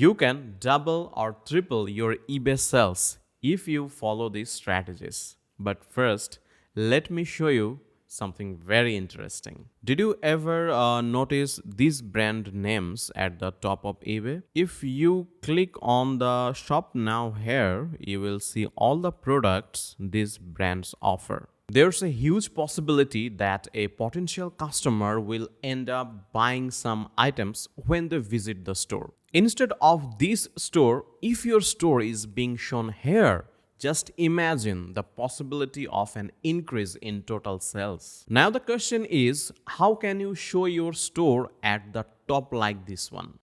You can double or triple your eBay sales if you follow these strategies. But first, let me show you something very interesting. Did you ever notice these brand names at the top of eBay? If you click on the shop now here, you will see all the products these brands offer. There's a huge possibility that a potential customer will end up buying some items when they visit the store. Instead of this store, if your store is being shown here, just imagine the possibility of an increase in total sales. Now the question is, how can you show your store at the top like this one?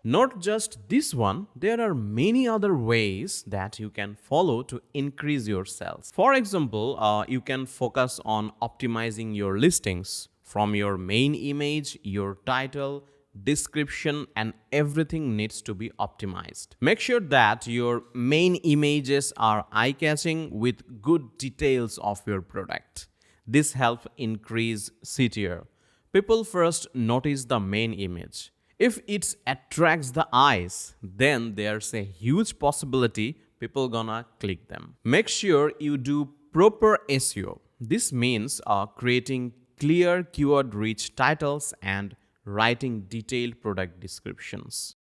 Not just this one, there are many other ways that you can follow to increase your sales. For example, you can focus on optimizing your listings from your main image, your title, description, and everything needs to be optimized. Make sure that your main images are eye-catching with good details of your product. This helps increase CTR. People first notice the main image. If it attracts the eyes, then there's a huge possibility people gonna click them. Make sure you do proper SEO. This means creating clear keyword-rich titles and writing detailed product descriptions.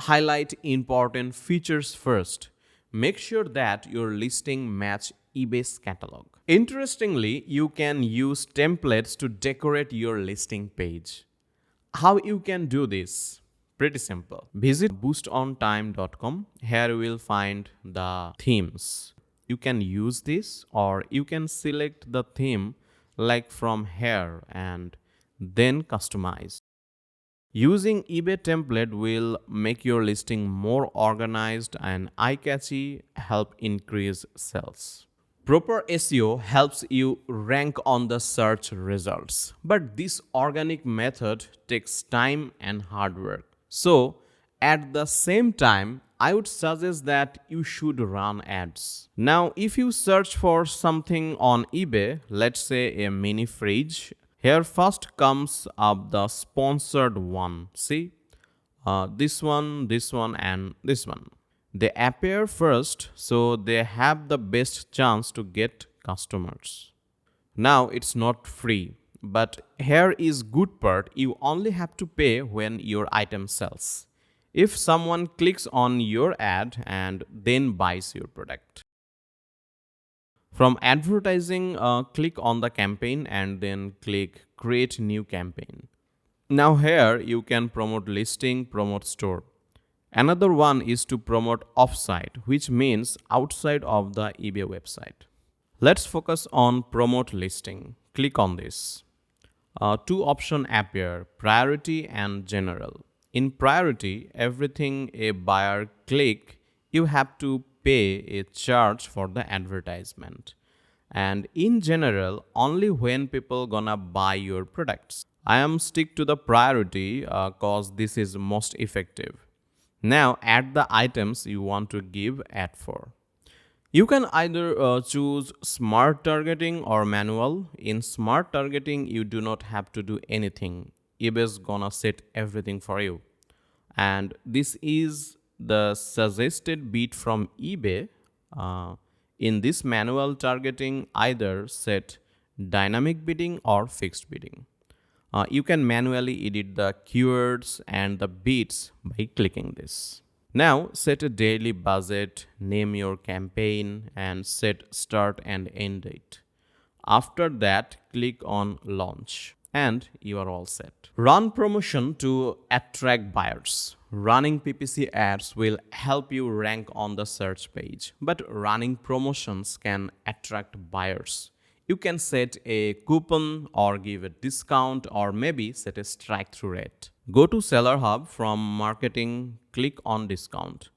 Highlight important features first. Make sure that your listing match eBay's catalog. Interestingly, you can use templates to decorate your listing page. How you can do this? Pretty simple. Visit boostontime.com. Here you will find the themes. You can use this or you can select the theme like from here and then customize. Using eBay template will make your listing more organized and eye-catchy, help increase sales. Proper SEO helps you rank on the search results, but this organic method takes time and hard work. So, at the same time, I would suggest that you should run ads. Now, if you search for something on eBay, let's say a mini fridge, here first comes up the sponsored one. See, this one, and this one. They appear first, so they have the best chance to get customers. Now it's not free, but here is good part, you only have to pay when your item sells. If someone clicks on your ad and then buys your product. From advertising, click on the campaign and then click create new campaign. Now here you can promote listing, promote store. Another one is to promote offsite, which means outside of the eBay website. Let's focus on promote listing. Click on this. Two options appear, priority and general. In priority, everything a buyer click, you have to pay a charge for the advertisement. And in general, only when people gonna buy your products. I am stick to the priority cause this is most effective. Now add the items you want to give ad for. You can either choose smart targeting or manual. In smart targeting, you do not have to do anything. eBay's gonna set everything for you. And this is the suggested bid from eBay. In this manual targeting, either set dynamic bidding or fixed bidding. You can manually edit the keywords and the bids by clicking this. Now set a daily budget, name your campaign and set start and end date. After that, click on launch and you are all set. Run promotion to attract buyers. Running PPC ads will help you rank on the search page, but running promotions can attract buyers. You can set a coupon or give a discount or maybe set a strike-through rate. Go to Seller Hub from Marketing, click on Discount.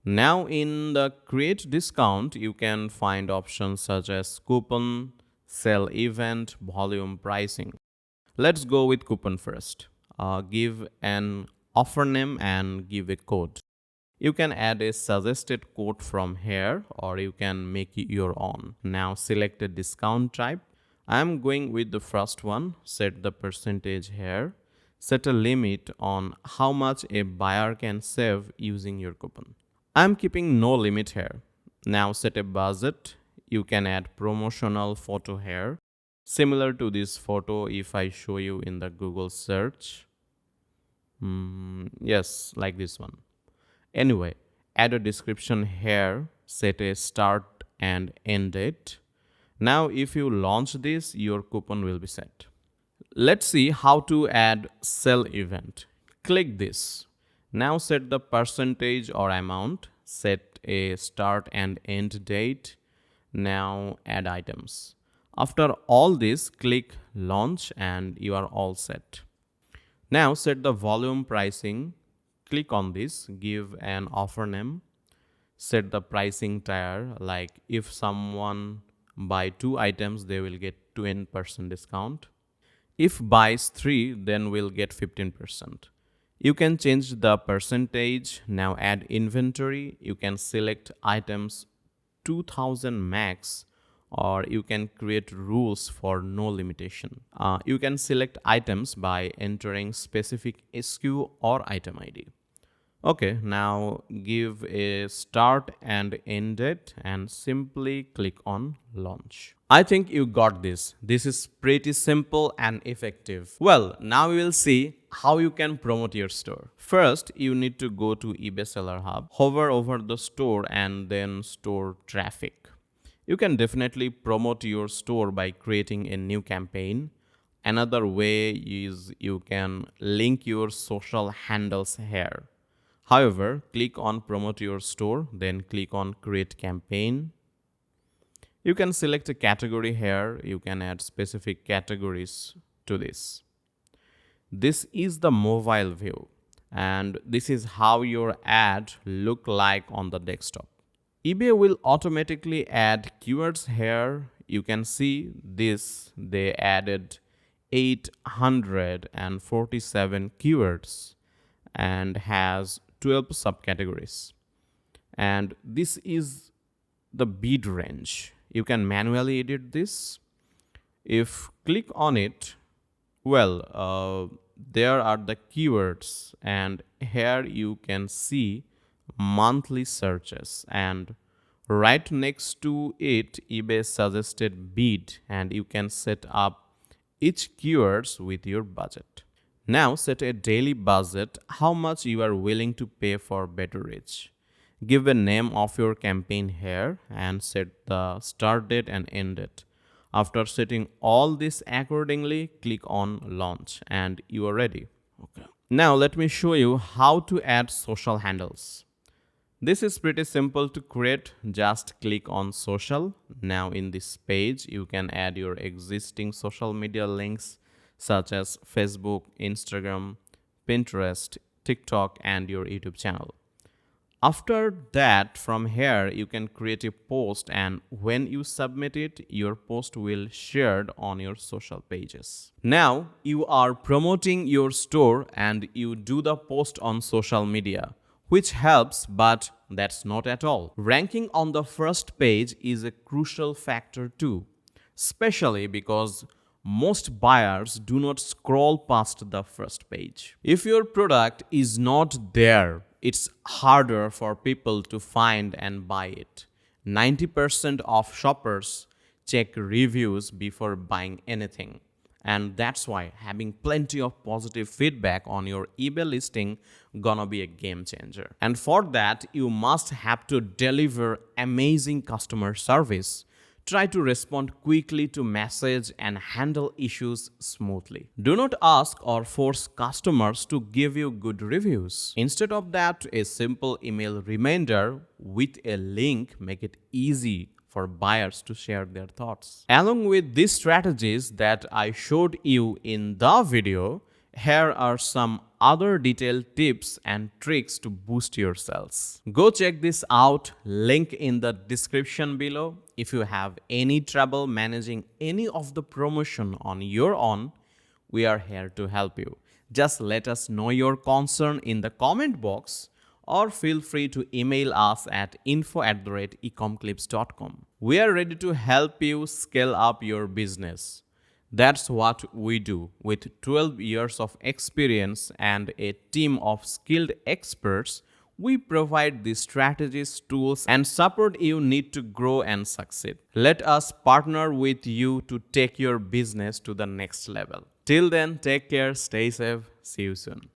Now in the Create Discount, you can find options such as coupon, sale event, volume pricing. Let's go with coupon first. Give an offer name and give a code. You can add a suggested code from here or you can make it your own. Now select a discount type. I am going with the first one. Set the percentage here. Set a limit on how much a buyer can save using your coupon. I'm keeping no limit here. Now set a budget. You can add promotional photo here. Similar to this photo if I show you in the Google search. Yes, like this one. Anyway, add a description here, set a start and end date. Now if you launch this, your coupon will be set. Let's see how to add sell event. Click this. Now set the percentage or amount, set a start and end date. Now add items. After all this, click launch and you are all set. Now set the volume pricing. Click on this, give an offer name, set the pricing tier, like if someone buy 2 items, they will get 20% discount. If buys 3, then we'll get 15%. You can change the percentage. Now add inventory. You can select items 2000 max, or you can create rules for no limitation. You can select items by entering specific SKU or item ID. Okay, now give a start and end date and simply click on launch. I think you got this. This is pretty simple and effective. Well, now we will see how you can promote your store. First, you need to go to eBay Seller Hub, hover over the store and then store traffic. You can definitely promote your store by creating a new campaign. Another way is you can link your social handles here. However, click on promote your store, then click on create campaign. You can select a category here. You can add specific categories to this. This is the mobile view, and this is how your ad look like on the desktop. eBay will automatically add keywords here. You can see this, they added 847 keywords and has 12 subcategories. And this is the bid range. You can manually edit this. If click on it, well, there are the keywords, and here you can see monthly searches, and right next to it eBay suggested bid, and you can set up each keywords with your budget. Now set a daily budget, how much you are willing to pay for better reach. Give a name of your campaign here and set the start date and end date. After setting all this accordingly, click on launch and you are ready. Okay. Now let me show you how to add social handles. This is pretty simple to create. Just click on social. Now in this page, you can add your existing social media links such as Facebook, Instagram, Pinterest, TikTok, and your YouTube channel. After that, from here, you can create a post, and when you submit it, your post will shared on your social pages. Now, you are promoting your store and you do the post on social media, which helps, but that's not at all. Ranking on the first page is a crucial factor too, especially because most buyers do not scroll past the first page. If your product is not there, it's harder for people to find and buy it. 90% of shoppers check reviews before buying anything. And that's why having plenty of positive feedback on your eBay listing gonna be a game changer. And for that, you must have to deliver amazing customer service. Try to respond quickly to message and handle issues smoothly. Do not ask or force customers to give you good reviews. Instead of that, a simple email reminder with a link make it easy for buyers to share their thoughts. Along with these strategies that I showed you in the video, here are some other detailed tips and tricks to boost your sales. Go check this out, link in the description below. If you have any trouble managing any of the promotion on your own, we are here to help you. Just let us know your concern in the comment box, or feel free to email us at info@ecomclips.com. We are ready to help you scale up your business. That's what we do. With 12 years of experience and a team of skilled experts, we provide the strategies, tools, and support you need to grow and succeed. Let us partner with you to take your business to the next level. Till then, take care, stay safe, see you soon.